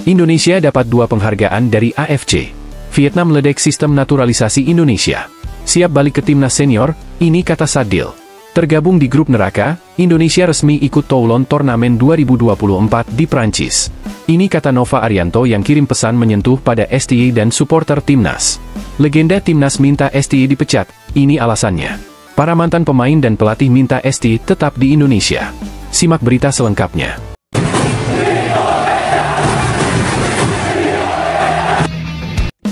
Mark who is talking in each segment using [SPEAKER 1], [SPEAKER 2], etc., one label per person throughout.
[SPEAKER 1] Indonesia dapat 2 penghargaan dari AFC. Vietnam meledek sistem naturalisasi Indonesia. Siap balik ke timnas senior, ini kata Sadil. Tergabung di grup neraka, Indonesia resmi ikut Toulon Turnamen 2024 di Prancis. Ini kata Nova Arianto yang kirim pesan menyentuh pada STY dan supporter timnas. Legenda timnas minta STY dipecat, ini alasannya. Para mantan pemain dan pelatih minta STY tetap di Indonesia. Simak berita selengkapnya.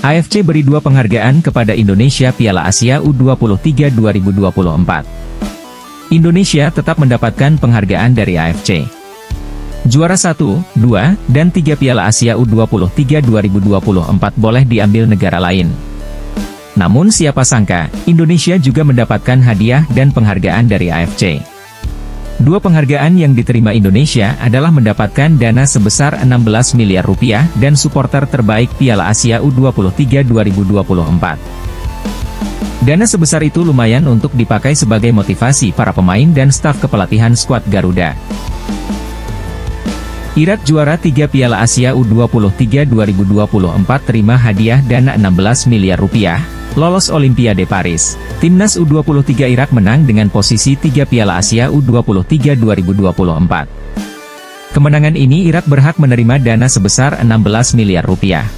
[SPEAKER 2] AFC beri 2 penghargaan kepada Indonesia Piala Asia U23 2024. Indonesia tetap mendapatkan penghargaan dari AFC. Juara 1, 2, dan 3 Piala Asia U23 2024 boleh diambil negara lain. Namun siapa sangka, Indonesia juga mendapatkan hadiah dan penghargaan dari AFC. 2 penghargaan yang diterima Indonesia adalah mendapatkan dana sebesar 16 miliar rupiah dan supporter terbaik Piala Asia U23 2024. Dana sebesar itu lumayan untuk dipakai sebagai motivasi para pemain dan staf kepelatihan skuad Garuda. Irak juara 3 Piala Asia U23 2024 terima hadiah dana 16 miliar rupiah, lolos Olimpiade Paris. Timnas U23 Irak menang dengan posisi 3 Piala Asia U23 2024. Kemenangan ini Irak berhak menerima dana sebesar 16 miliar rupiah.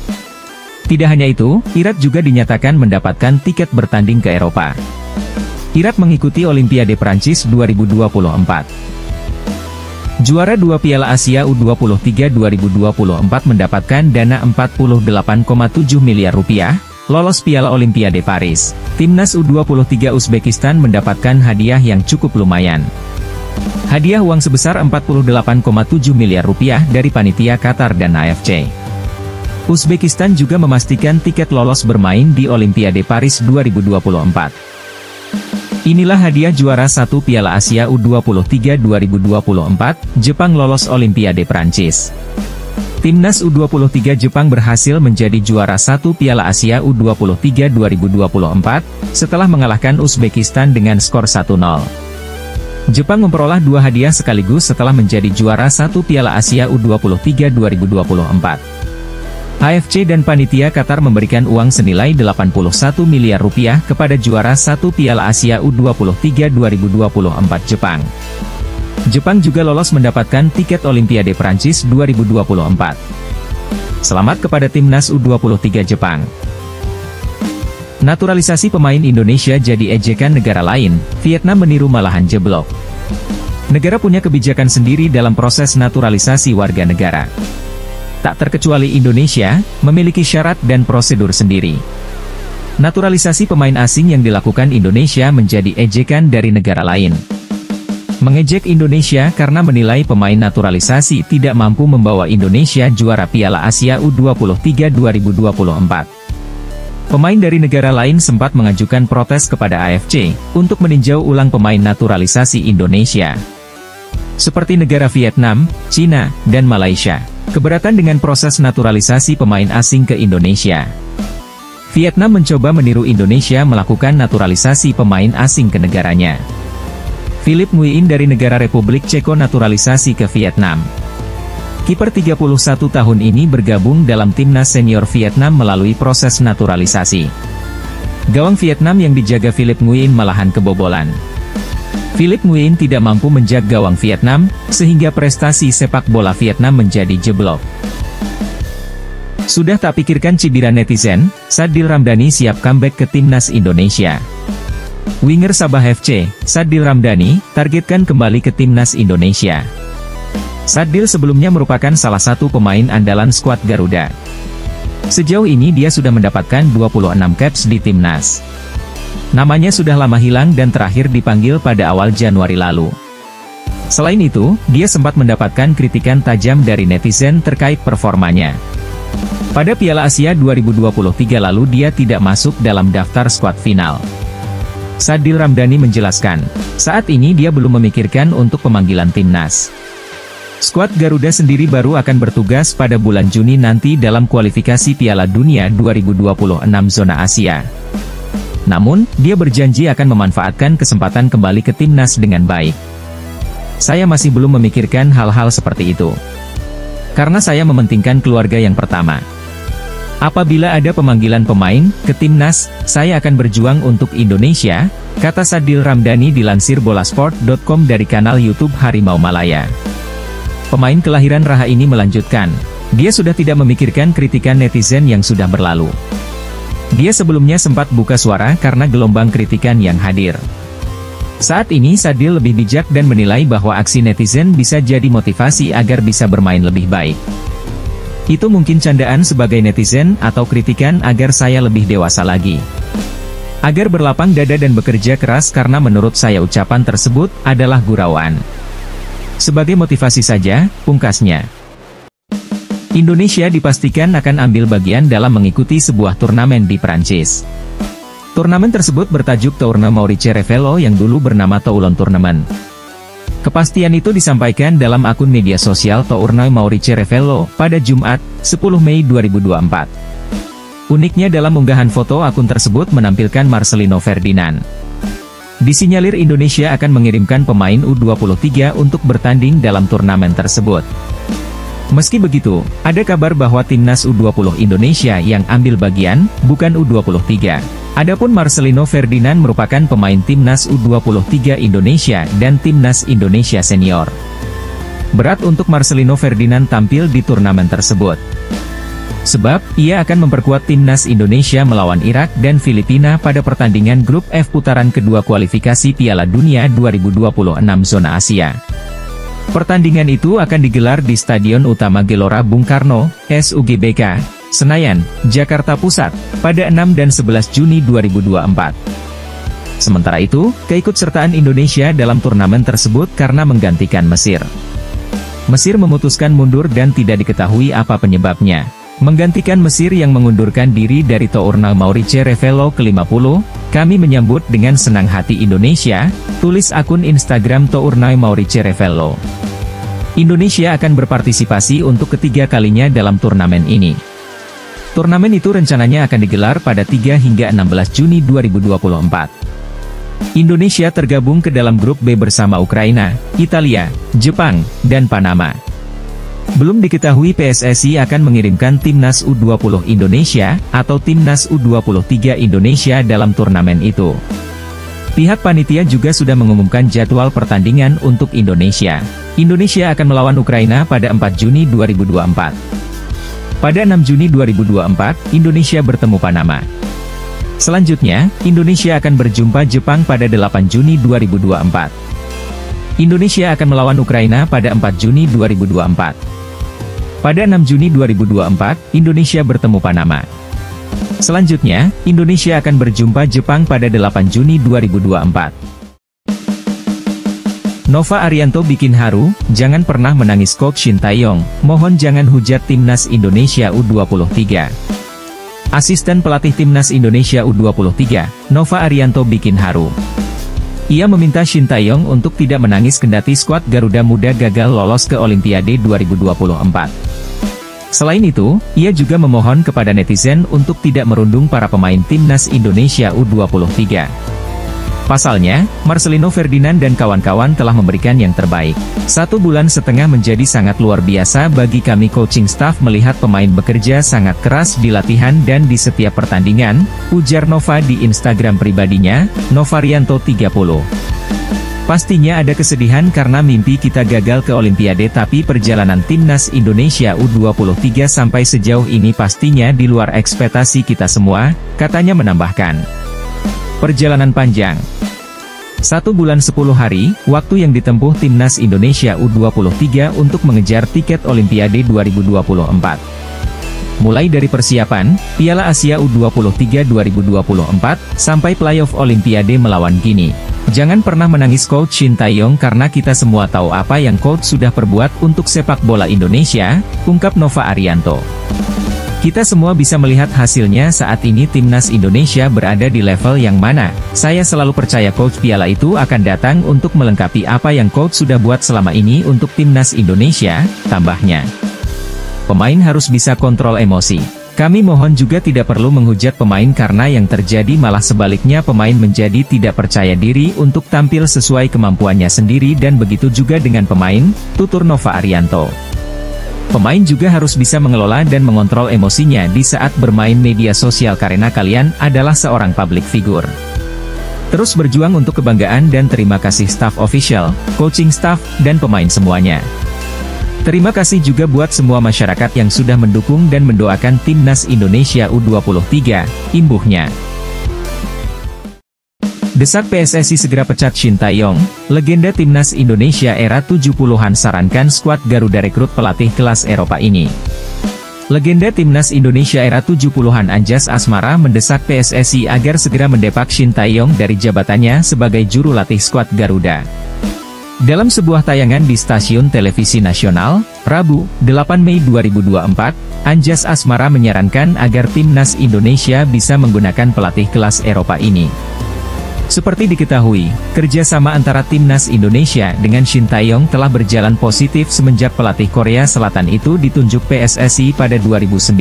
[SPEAKER 2] Tidak hanya itu, Irak juga dinyatakan mendapatkan tiket bertanding ke Eropa. Irak mengikuti Olimpiade Prancis 2024. Juara 2 Piala Asia U23 2024 mendapatkan dana 48,7 miliar rupiah, lolos Piala Olimpiade Paris. Timnas U23 Uzbekistan mendapatkan hadiah yang cukup lumayan. Hadiah uang sebesar 48,7 miliar rupiah dari panitia Qatar dan AFC. Uzbekistan juga memastikan tiket lolos bermain di Olimpiade Paris 2024. Inilah hadiah juara 1 Piala Asia U23 2024, Jepang lolos Olimpiade Prancis. Timnas U23 Jepang berhasil menjadi juara 1 Piala Asia U23 2024, setelah mengalahkan Uzbekistan dengan skor 1-0. Jepang memperoleh 2 hadiah sekaligus setelah menjadi juara 1 Piala Asia U23 2024. AFC dan panitia Qatar memberikan uang senilai 81 miliar rupiah kepada juara 1 Piala Asia U23 2024 Jepang. Jepang juga lolos mendapatkan tiket Olimpiade Prancis 2024. Selamat kepada Timnas U23 Jepang. Naturalisasi pemain Indonesia jadi ejekan negara lain, Vietnam meniru malahan jeblok. Negara punya kebijakan sendiri dalam proses naturalisasi warga negara. Tak terkecuali Indonesia, memiliki syarat dan prosedur sendiri. Naturalisasi pemain asing yang dilakukan Indonesia menjadi ejekan dari negara lain. Mengejek Indonesia karena menilai pemain naturalisasi tidak mampu membawa Indonesia juara Piala Asia U23 2024. Pemain dari negara lain sempat mengajukan protes kepada AFC, untuk meninjau ulang pemain naturalisasi Indonesia. Seperti negara Vietnam, Cina, dan Malaysia, keberatan dengan proses naturalisasi pemain asing ke Indonesia. Vietnam mencoba meniru Indonesia melakukan naturalisasi pemain asing ke negaranya. Philip Nguyen dari negara Republik Ceko naturalisasi ke Vietnam. Kiper 31 tahun ini bergabung dalam timnas senior Vietnam melalui proses naturalisasi. Gawang Vietnam yang dijaga Philip Nguyen malahan kebobolan. Philip Nguyen tidak mampu menjaga gawang Vietnam, sehingga prestasi sepak bola Vietnam menjadi jeblok. Sudah tak pikirkan cibiran netizen, Sadil Ramdhani siap comeback ke timnas Indonesia. Winger Sabah FC, Sadil Ramdhani, targetkan kembali ke timnas Indonesia. Sadil sebelumnya merupakan salah satu pemain andalan skuad Garuda. Sejauh ini dia sudah mendapatkan 26 caps di timnas. Namanya sudah lama hilang dan terakhir dipanggil pada awal Januari lalu. Selain itu, dia sempat mendapatkan kritikan tajam dari netizen terkait performanya. Pada Piala Asia 2023 lalu dia tidak masuk dalam daftar skuad final. Sadil Ramdhani menjelaskan, saat ini dia belum memikirkan untuk pemanggilan timnas. Skuad Garuda sendiri baru akan bertugas pada bulan Juni nanti dalam kualifikasi Piala Dunia 2026 zona Asia. Namun, dia berjanji akan memanfaatkan kesempatan kembali ke timnas dengan baik. Saya masih belum memikirkan hal-hal seperti itu. karena saya mementingkan keluarga yang pertama. Apabila ada pemanggilan pemain ke timnas, saya akan berjuang untuk Indonesia, kata Sadil Ramdhani dilansir bolasport.com dari kanal YouTube Harimau Malaya. Pemain kelahiran Raha ini melanjutkan, dia sudah tidak memikirkan kritikan netizen yang sudah berlalu. Dia sebelumnya sempat buka suara karena gelombang kritikan yang hadir. Saat ini Sadil lebih bijak dan menilai bahwa aksi netizen bisa jadi motivasi agar bisa bermain lebih baik. Itu mungkin candaan sebagai netizen atau kritikan agar saya lebih dewasa lagi. Agar berlapang dada dan bekerja keras karena menurut saya ucapan tersebut adalah gurauan. Sebagai motivasi saja, pungkasnya. Indonesia dipastikan akan ambil bagian dalam mengikuti sebuah turnamen di Prancis. Turnamen tersebut bertajuk Tournoi Maurice Revello yang dulu bernama Toulon Tournament. Kepastian itu disampaikan dalam akun media sosial Tournoi Maurice Revello pada Jumat, 10 Mei 2024. Uniknya dalam unggahan foto akun tersebut menampilkan Marcelino Ferdinand. Disinyalir Indonesia akan mengirimkan pemain U23 untuk bertanding dalam turnamen tersebut. Meski begitu, ada kabar bahwa timnas U20 Indonesia yang ambil bagian, bukan U23. Adapun Marcelino Ferdinand merupakan pemain timnas U23 Indonesia dan timnas Indonesia senior. Berat untuk Marcelino Ferdinand tampil di turnamen tersebut. Sebab, ia akan memperkuat timnas Indonesia melawan Irak dan Filipina pada pertandingan grup F putaran kedua kualifikasi Piala Dunia 2026 zona Asia. Pertandingan itu akan digelar di Stadion Utama Gelora Bung Karno, SUGBK, Senayan, Jakarta Pusat, pada 6 dan 11 Juni 2024. Sementara itu, keikutsertaan Indonesia dalam turnamen tersebut karena menggantikan Mesir. Mesir memutuskan mundur dan tidak diketahui apa penyebabnya. Menggantikan Mesir yang mengundurkan diri dari Tournoi Maurice Revello ke-50, kami menyambut dengan senang hati Indonesia, tulis akun Instagram Tournoi Maurice Revello. Indonesia akan berpartisipasi untuk ketiga kalinya dalam turnamen ini. Turnamen itu rencananya akan digelar pada 3 hingga 16 Juni 2024. Indonesia tergabung ke dalam grup B bersama Ukraina, Italia, Jepang, dan Panama. Belum diketahui PSSI akan mengirimkan timnas U20 Indonesia, atau timnas U23 Indonesia dalam turnamen itu. Pihak panitia juga sudah mengumumkan jadwal pertandingan untuk Indonesia. Indonesia akan melawan Ukraina pada 4 Juni 2024. Pada 6 Juni 2024, Indonesia bertemu Panama. Selanjutnya, Indonesia akan berjumpa Jepang pada 8 Juni 2024. Indonesia akan melawan Ukraina pada 4 Juni 2024. Pada 6 Juni 2024, Indonesia bertemu Panama. Selanjutnya, Indonesia akan berjumpa Jepang pada 8 Juni 2024. Nova Arianto bikin haru, jangan pernah menangis Coach Shin Tae-yong, mohon jangan hujat timnas Indonesia U23. Asisten pelatih timnas Indonesia U23, Nova Arianto bikin haru. Ia meminta Shin Tae-yong untuk tidak menangis kendati skuad Garuda Muda gagal lolos ke Olimpiade 2024. Selain itu, ia juga memohon kepada netizen untuk tidak merundung para pemain timnas Indonesia U23. Pasalnya, Marcelino Ferdinand dan kawan-kawan telah memberikan yang terbaik. 1,5 bulan menjadi sangat luar biasa bagi kami coaching staff melihat pemain bekerja sangat keras di latihan dan di setiap pertandingan, ujar Nova di Instagram pribadinya, Novarianto 30. Pastinya ada kesedihan karena mimpi kita gagal ke Olimpiade tapi perjalanan timnas Indonesia U23 sampai sejauh ini pastinya di luar ekspektasi kita semua, katanya menambahkan. Perjalanan panjang. 1 bulan 10 hari, waktu yang ditempuh timnas Indonesia U23 untuk mengejar tiket Olimpiade 2024. Mulai dari persiapan, Piala Asia U23 2024, sampai playoff Olimpiade melawan Guinea. Jangan pernah menangis Coach Shin Tae-yong karena kita semua tahu apa yang Coach sudah perbuat untuk sepak bola Indonesia, ungkap Nova Arianto. Kita semua bisa melihat hasilnya saat ini timnas Indonesia berada di level yang mana. Saya selalu percaya Coach piala itu akan datang untuk melengkapi apa yang Coach sudah buat selama ini untuk timnas Indonesia, tambahnya. Pemain harus bisa kontrol emosi. Kami mohon juga tidak perlu menghujat pemain karena yang terjadi malah sebaliknya pemain menjadi tidak percaya diri untuk tampil sesuai kemampuannya sendiri dan begitu juga dengan pemain, tutur Nova Arianto. Pemain juga harus bisa mengelola dan mengontrol emosinya di saat bermain media sosial karena kalian adalah seorang public figure. Terus berjuang untuk kebanggaan dan terima kasih staf official, coaching staff, dan pemain semuanya. Terima kasih juga buat semua masyarakat yang sudah mendukung dan mendoakan Timnas Indonesia U23, imbuhnya. Desak PSSI segera pecat Shin Tae-yong, legenda Timnas Indonesia era 70-an sarankan skuad Garuda rekrut pelatih kelas Eropa ini. Legenda Timnas Indonesia era 70-an Anjas Asmara mendesak PSSI agar segera mendepak Shin Tae-yong dari jabatannya sebagai juru latih skuad Garuda. Dalam sebuah tayangan di stasiun televisi nasional, Rabu, 8 Mei 2024, Anjas Asmara menyarankan agar Timnas Indonesia bisa menggunakan pelatih kelas Eropa ini. Seperti diketahui, kerjasama antara Timnas Indonesia dengan Shin Tae-yong telah berjalan positif semenjak pelatih Korea Selatan itu ditunjuk PSSI pada 2019.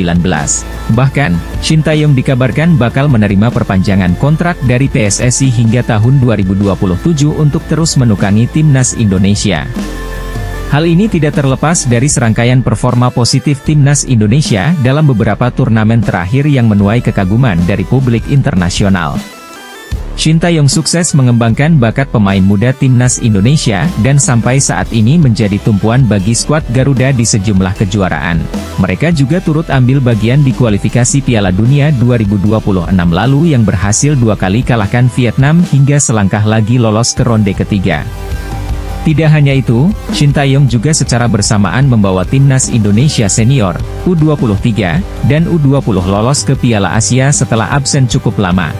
[SPEAKER 2] Bahkan, Shin Tae-yong dikabarkan bakal menerima perpanjangan kontrak dari PSSI hingga tahun 2027 untuk terus menukangi Timnas Indonesia. Hal ini tidak terlepas dari serangkaian performa positif Timnas Indonesia dalam beberapa turnamen terakhir yang menuai kekaguman dari publik internasional. Shin Tae-yong sukses mengembangkan bakat pemain muda Timnas Indonesia dan sampai saat ini menjadi tumpuan bagi skuad Garuda di sejumlah kejuaraan. Mereka juga turut ambil bagian di kualifikasi Piala Dunia 2026 lalu yang berhasil 2 kali kalahkan Vietnam hingga selangkah lagi lolos ke ronde ketiga. Tidak hanya itu, Shin Tae-yong juga secara bersamaan membawa Timnas Indonesia Senior, U23, dan U20 lolos ke Piala Asia setelah absen cukup lama.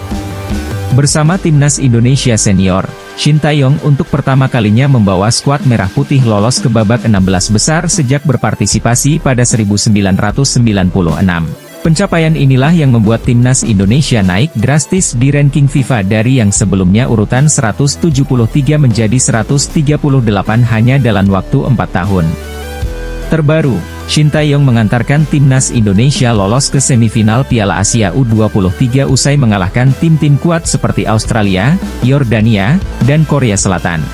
[SPEAKER 2] Bersama Timnas Indonesia Senior, Shin Tae-yong untuk pertama kalinya membawa skuad Merah Putih lolos ke babak 16 besar sejak berpartisipasi pada 1996. Pencapaian inilah yang membuat Timnas Indonesia naik drastis di ranking FIFA dari yang sebelumnya urutan 173 menjadi 138 hanya dalam waktu 4 tahun. Terbaru, Shin Tae-yong mengantarkan Timnas Indonesia lolos ke semifinal Piala Asia U23 usai mengalahkan tim-tim kuat seperti Australia, Yordania, dan Korea Selatan.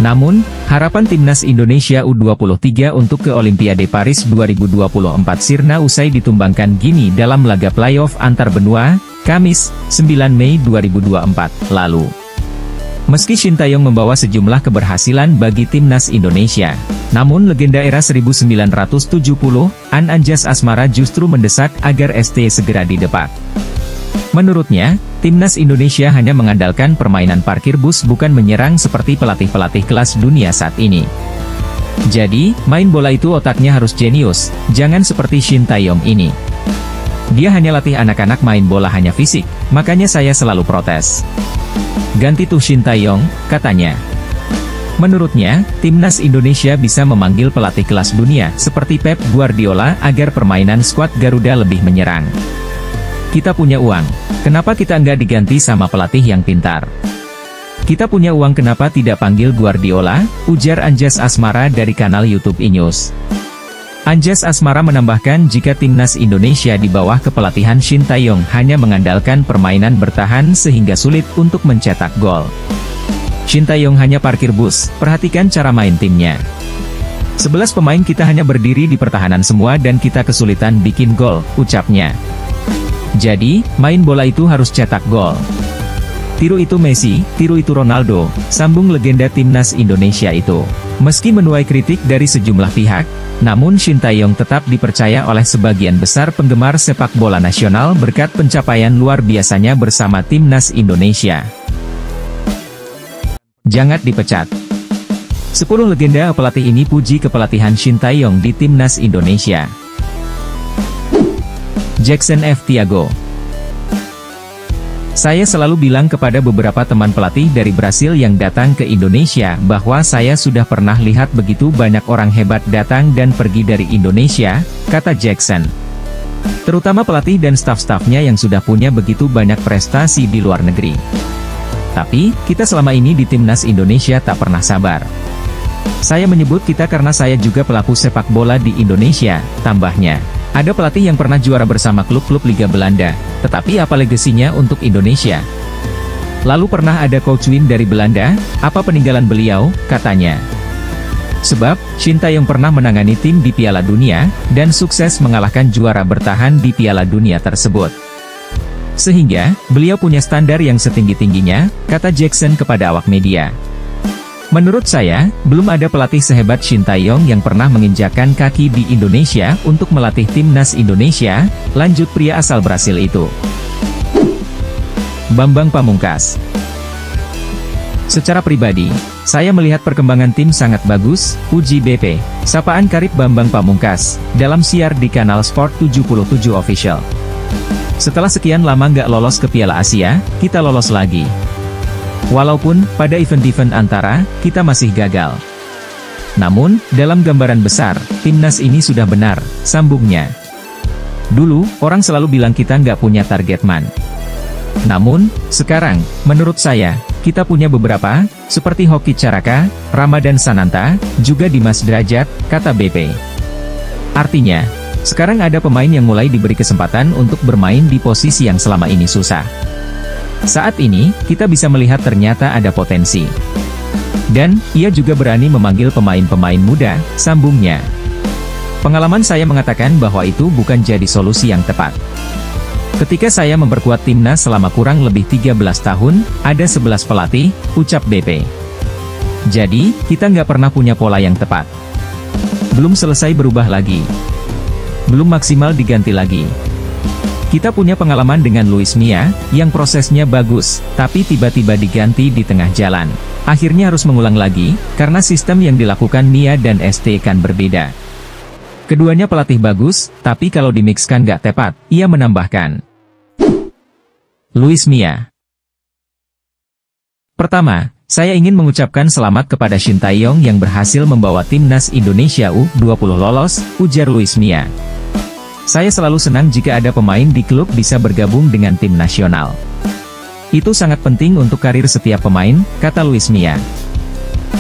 [SPEAKER 2] Namun, harapan Timnas Indonesia U23 untuk ke Olimpiade Paris 2024 sirna usai ditumbangkan Gini dalam laga playoff antar benua, Kamis, 9 Mei 2024, lalu. Meski Shin Tae-yong membawa sejumlah keberhasilan bagi Timnas Indonesia, namun legenda era 1970-an Anjas Asmara justru mendesak agar ST segera didepak. Menurutnya, Timnas Indonesia hanya mengandalkan permainan parkir bus bukan menyerang seperti pelatih-pelatih kelas dunia saat ini. Jadi, main bola itu otaknya harus jenius, jangan seperti Shin Tae-yong ini. Dia hanya latih anak-anak main bola hanya fisik, makanya saya selalu protes. Ganti tuh Shin Tae-yong, katanya. Menurutnya, Timnas Indonesia bisa memanggil pelatih kelas dunia seperti Pep Guardiola agar permainan skuad Garuda lebih menyerang. Kita punya uang, kenapa kita nggak diganti sama pelatih yang pintar? Kita punya uang, kenapa tidak panggil Guardiola, ujar Anjas Asmara dari kanal YouTube iNews. Anjas Asmara menambahkan jika Timnas Indonesia di bawah kepelatihan Shin Tae-yong hanya mengandalkan permainan bertahan sehingga sulit untuk mencetak gol. Shin Tae-yong hanya parkir bus, perhatikan cara main timnya. 11 pemain kita hanya berdiri di pertahanan semua dan kita kesulitan bikin gol, ucapnya. Jadi, main bola itu harus cetak gol. Tiru itu Messi, tiru itu Ronaldo, sambung legenda Timnas Indonesia itu. Meski menuai kritik dari sejumlah pihak, namun Shin Tae-yong tetap dipercaya oleh sebagian besar penggemar sepak bola nasional berkat pencapaian luar biasanya bersama Timnas Indonesia. Jangan dipecat. 10 legenda pelatih ini puji kepelatihan Shin Tae-yong di Timnas Indonesia. Jackson F. Thiago. Saya selalu bilang kepada beberapa teman pelatih dari Brasil yang datang ke Indonesia bahwa saya sudah pernah lihat begitu banyak orang hebat datang dan pergi dari Indonesia, kata Jackson. Terutama pelatih dan staf-stafnya yang sudah punya begitu banyak prestasi di luar negeri. Tapi, kita selama ini di Timnas Indonesia tak pernah sabar. Saya menyebut kita karena saya juga pelaku sepak bola di Indonesia, tambahnya. Ada pelatih yang pernah juara bersama klub-klub Liga Belanda, tetapi apa legasinya untuk Indonesia? Lalu pernah ada Coach Wim dari Belanda, apa peninggalan beliau, katanya. Sebab, Shin Tae-yong pernah menangani tim di Piala Dunia, dan sukses mengalahkan juara bertahan di Piala Dunia tersebut. Sehingga, beliau punya standar yang setinggi-tingginya, kata Jackson kepada awak media. Menurut saya, belum ada pelatih sehebat Shin Tae-yong yang pernah menginjakkan kaki di Indonesia untuk melatih timnas Indonesia, lanjut pria asal Brasil itu. Bambang Pamungkas. Secara pribadi, saya melihat perkembangan tim sangat bagus, uji BP, sapaan karib Bambang Pamungkas, dalam siar di kanal Sport 77 Official. Setelah sekian lama nggak lolos ke Piala Asia, kita lolos lagi. Walaupun, pada event-event antara, kita masih gagal. Namun, dalam gambaran besar, timnas ini sudah benar, sambungnya. Dulu, orang selalu bilang kita nggak punya target man. Namun, sekarang, menurut saya, kita punya beberapa, seperti Hoki Caraka, Ramadan Sananta, juga Dimas Derajat, kata BP. Artinya, sekarang ada pemain yang mulai diberi kesempatan untuk bermain di posisi yang selama ini susah. Saat ini, kita bisa melihat ternyata ada potensi. Dan, ia juga berani memanggil pemain-pemain muda, sambungnya. Pengalaman saya mengatakan bahwa itu bukan jadi solusi yang tepat. Ketika saya memperkuat timnas selama kurang lebih 13 tahun, ada 11 pelatih, ucap BP. Jadi, kita nggak pernah punya pola yang tepat. Belum selesai berubah lagi. Belum maksimal diganti lagi. Kita punya pengalaman dengan Luis Milla, yang prosesnya bagus, tapi tiba-tiba diganti di tengah jalan. Akhirnya harus mengulang lagi, karena sistem yang dilakukan Milla dan ST kan berbeda. Keduanya pelatih bagus, tapi kalau dimixkan nggak tepat, ia menambahkan. Luis Milla. Pertama, saya ingin mengucapkan selamat kepada Shin Tae-yong yang berhasil membawa timnas Indonesia U20 lolos, ujar Luis Milla. Saya selalu senang jika ada pemain di klub bisa bergabung dengan tim nasional. Itu sangat penting untuk karir setiap pemain, kata Luis Milla.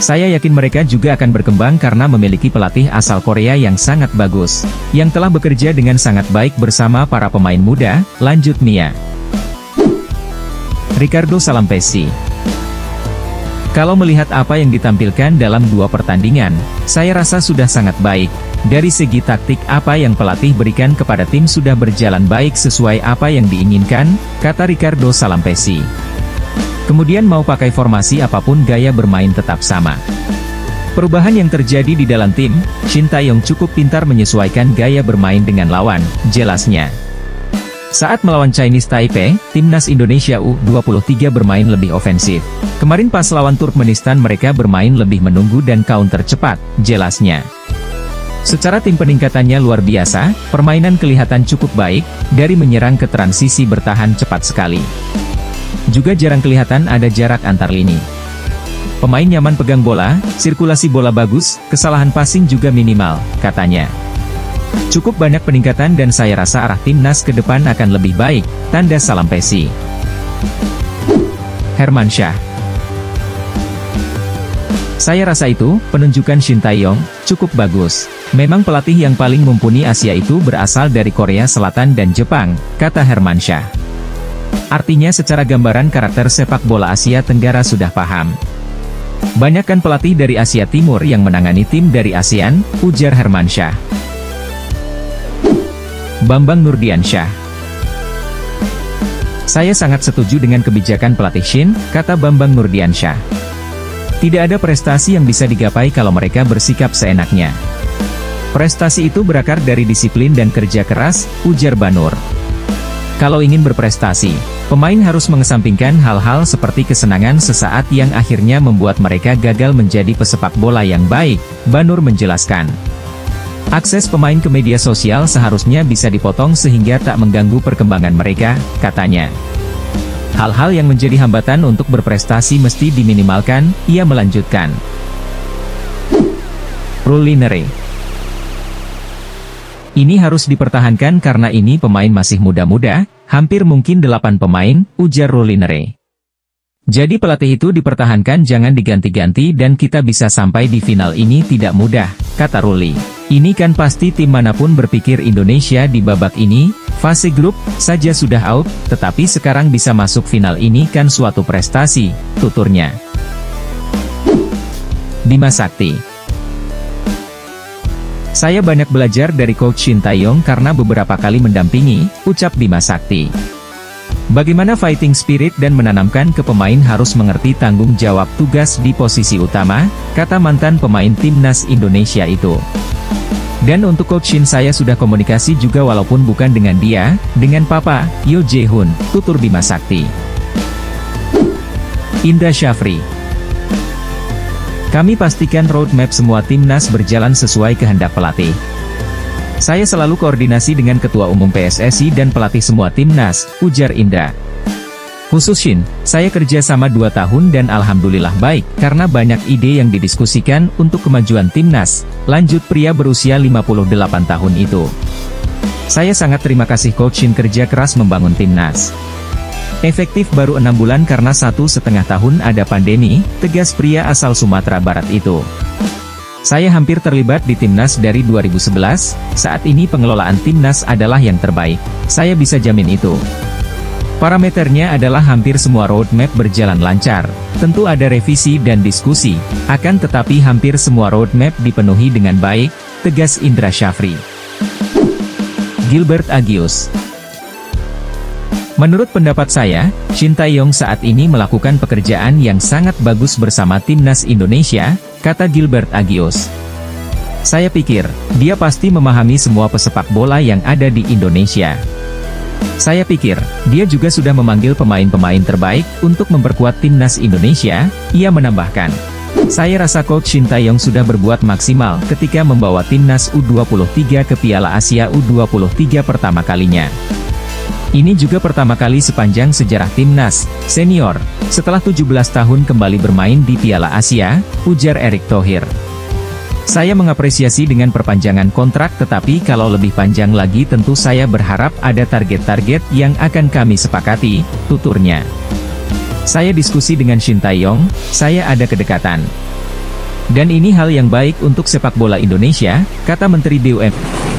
[SPEAKER 2] Saya yakin mereka juga akan berkembang karena memiliki pelatih asal Korea yang sangat bagus, yang telah bekerja dengan sangat baik bersama para pemain muda, lanjut Milla. Ricardo Salampessy. Kalau melihat apa yang ditampilkan dalam 2 pertandingan, saya rasa sudah sangat baik. Dari segi taktik apa yang pelatih berikan kepada tim sudah berjalan baik sesuai apa yang diinginkan, kata Ricardo Salampessy. Kemudian mau pakai formasi apapun gaya bermain tetap sama. Perubahan yang terjadi di dalam tim, Shin Tae-yong cukup pintar menyesuaikan gaya bermain dengan lawan, jelasnya. Saat melawan Chinese Taipei, timnas Indonesia U23 bermain lebih ofensif. Kemarin pas lawan Turkmenistan mereka bermain lebih menunggu dan counter cepat, jelasnya. Secara tim peningkatannya luar biasa, permainan kelihatan cukup baik, dari menyerang ke transisi bertahan cepat sekali. Juga jarang kelihatan ada jarak antar lini. Pemain nyaman pegang bola, sirkulasi bola bagus, kesalahan passing juga minimal, katanya. Cukup banyak peningkatan dan saya rasa arah timnas ke depan akan lebih baik, tanda Salampessy. Hermansyah. Saya rasa itu, penunjukan Shin Tae-yong, cukup bagus. Memang pelatih yang paling mumpuni Asia itu berasal dari Korea Selatan dan Jepang, kata Hermansyah. Artinya secara gambaran karakter sepak bola Asia Tenggara sudah paham. Banyak kan pelatih dari Asia Timur yang menangani tim dari ASEAN, ujar Hermansyah. Bambang Nurdiansyah. Saya sangat setuju dengan kebijakan pelatih Shin, kata Bambang Nurdiansyah. Tidak ada prestasi yang bisa digapai kalau mereka bersikap seenaknya. Prestasi itu berakar dari disiplin dan kerja keras, ujar Banur. Kalau ingin berprestasi, pemain harus mengesampingkan hal-hal seperti kesenangan sesaat yang akhirnya membuat mereka gagal menjadi pesepak bola yang baik, Banur menjelaskan. Akses pemain ke media sosial seharusnya bisa dipotong sehingga tak mengganggu perkembangan mereka, katanya. Hal-hal yang menjadi hambatan untuk berprestasi mesti diminimalkan, ia melanjutkan. Rulinere. Ini harus dipertahankan karena ini pemain masih muda-muda, hampir mungkin 8 pemain, ujar Rulinere. Jadi pelatih itu dipertahankan jangan diganti-ganti dan kita bisa sampai di final ini tidak mudah, kata Ruli. Ini kan pasti tim manapun berpikir Indonesia di babak ini, fase grup, saja sudah out, tetapi sekarang bisa masuk final ini kan suatu prestasi, tuturnya. Bima Sakti. Saya banyak belajar dari Coach Shin Tae-yong karena beberapa kali mendampingi, ucap Bima Sakti. Bagaimana fighting spirit dan menanamkan ke pemain harus mengerti tanggung jawab tugas di posisi utama, kata mantan pemain timnas Indonesia itu. Dan untuk Coach Shin saya sudah komunikasi juga walaupun bukan dengan dia, dengan Papa, Yo Jae-hoon, tutur Bima Sakti. Indra Syafri. Kami pastikan roadmap semua timnas berjalan sesuai kehendak pelatih. Saya selalu koordinasi dengan Ketua Umum PSSI dan pelatih semua timnas, ujar Indra. Khusus Shin, saya kerja sama 2 tahun dan alhamdulillah baik, karena banyak ide yang didiskusikan untuk kemajuan timnas, lanjut pria berusia 58 tahun itu. Saya sangat terima kasih Coach Shin kerja keras membangun timnas. Efektif baru 6 bulan karena 1,5 tahun ada pandemi, tegas pria asal Sumatera Barat itu. Saya hampir terlibat di timnas dari 2011, saat ini pengelolaan timnas adalah yang terbaik, saya bisa jamin itu. Parameternya adalah hampir semua roadmap berjalan lancar, tentu ada revisi dan diskusi, akan tetapi hampir semua roadmap dipenuhi dengan baik, tegas Indra Syafri. Gilbert Agius. Menurut pendapat saya, Shin Tae-yong saat ini melakukan pekerjaan yang sangat bagus bersama timnas Indonesia, kata Gilbert Agius. Saya pikir, dia pasti memahami semua pesepak bola yang ada di Indonesia. Saya pikir, dia juga sudah memanggil pemain-pemain terbaik untuk memperkuat timnas Indonesia, ia menambahkan. Saya rasa Coach Shin Tae-yong sudah berbuat maksimal ketika membawa timnas U23 ke Piala Asia U23 pertama kalinya. Ini juga pertama kali sepanjang sejarah timnas senior, setelah 17 tahun kembali bermain di Piala Asia, ujar Erick Thohir. Saya mengapresiasi dengan perpanjangan kontrak tetapi kalau lebih panjang lagi tentu saya berharap ada target-target yang akan kami sepakati, tuturnya. Saya diskusi dengan Shin Tae-yong, saya ada kedekatan. Dan ini hal yang baik untuk sepak bola Indonesia, kata Menteri BUMN.